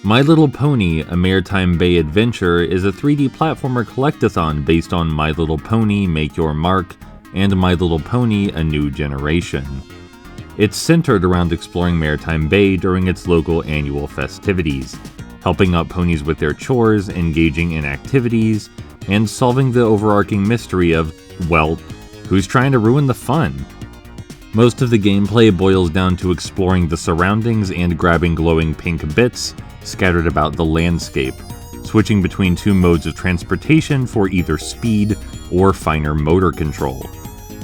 My Little Pony: A Maritime Bay Adventure is a 3D platformer collectathon based on My Little Pony: Make Your Mark and My Little Pony: A New Generation. It's centered around exploring Maritime Bay during its local annual festivities, helping out ponies with their chores, engaging in activities, and solving the overarching mystery of, well, who's trying to ruin the fun? Most of the gameplay boils down to exploring the surroundings and grabbing glowing pink bits scattered about the landscape, switching between two modes of transportation for either speed or finer motor control.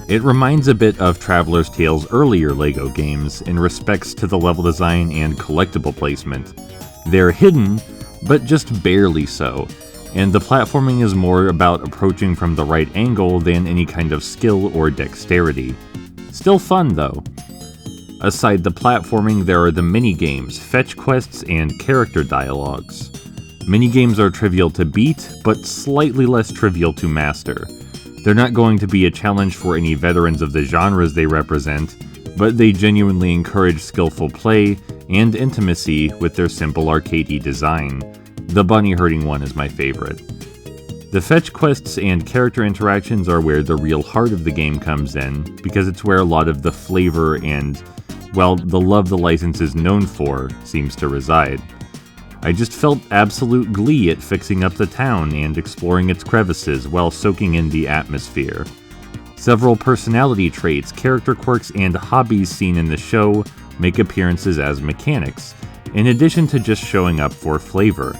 It reminds a bit of Traveler's Tale's earlier LEGO games in respects to the level design and collectible placement. They're hidden, but just barely so, and the platforming is more about approaching from the right angle than any kind of skill or dexterity. Still fun though. Aside the platforming, there are the mini-games, fetch quests, and character dialogues. Mini-games are trivial to beat, but slightly less trivial to master. They're not going to be a challenge for any veterans of the genres they represent, but they genuinely encourage skillful play and intimacy with their simple arcadey design. The bunny herding one is my favorite. The fetch quests and character interactions are where the real heart of the game comes in, because it's where a lot of the flavor and, well, the love the license is known for seems to reside. I just felt absolute glee at fixing up the town and exploring its crevices while soaking in the atmosphere. Several personality traits, character quirks, and hobbies seen in the show make appearances as mechanics, in addition to just showing up for flavor.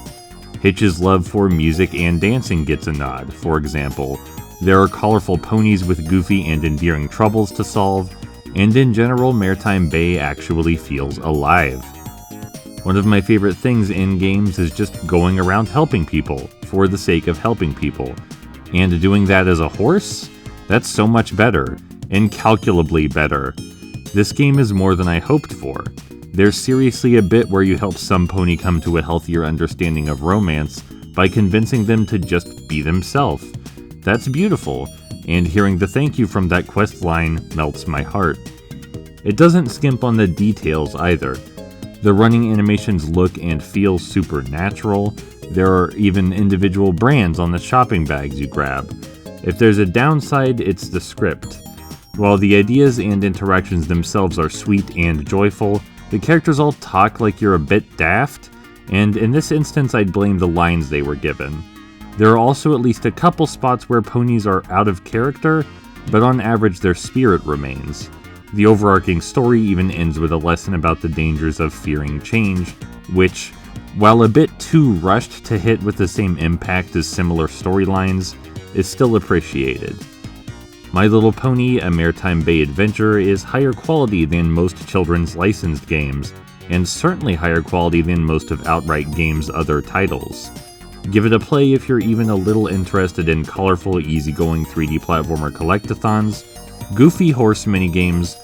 Hitch's love for music and dancing gets a nod. For example, there are colorful ponies with goofy and endearing troubles to solve, and in general, Maritime Bay actually feels alive. One of my favorite things in games is just going around helping people for the sake of helping people. And doing that as a horse? That's so much better. Incalculably better. This game is more than I hoped for. There's seriously a bit where you help some pony come to a healthier understanding of romance by convincing them to just be themselves. That's beautiful, and hearing the thank you from that quest line melts my heart. It doesn't skimp on the details either. The running animations look and feel supernatural. There are even individual brands on the shopping bags you grab. If there's a downside, it's the script. While the ideas and interactions themselves are sweet and joyful, the characters all talk like you're a bit daft, and in this instance I'd blame the lines they were given. There are also at least a couple spots where ponies are out of character, but on average their spirit remains. The overarching story even ends with a lesson about the dangers of fearing change, which, while a bit too rushed to hit with the same impact as similar storylines, is still appreciated. My Little Pony: A Maritime Bay Adventure is higher quality than most children's licensed games, and certainly higher quality than most of Outright Games' other titles. Give it a play if you're even a little interested in colorful, easygoing 3D platformer collectathons, goofy horse minigames,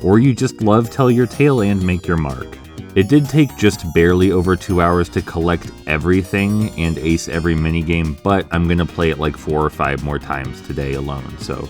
or you just love Tell Your Tale and Make Your Mark. It did take just barely over 2 hours to collect everything and ace every minigame, but I'm gonna play it like 4 or 5 more times today alone, so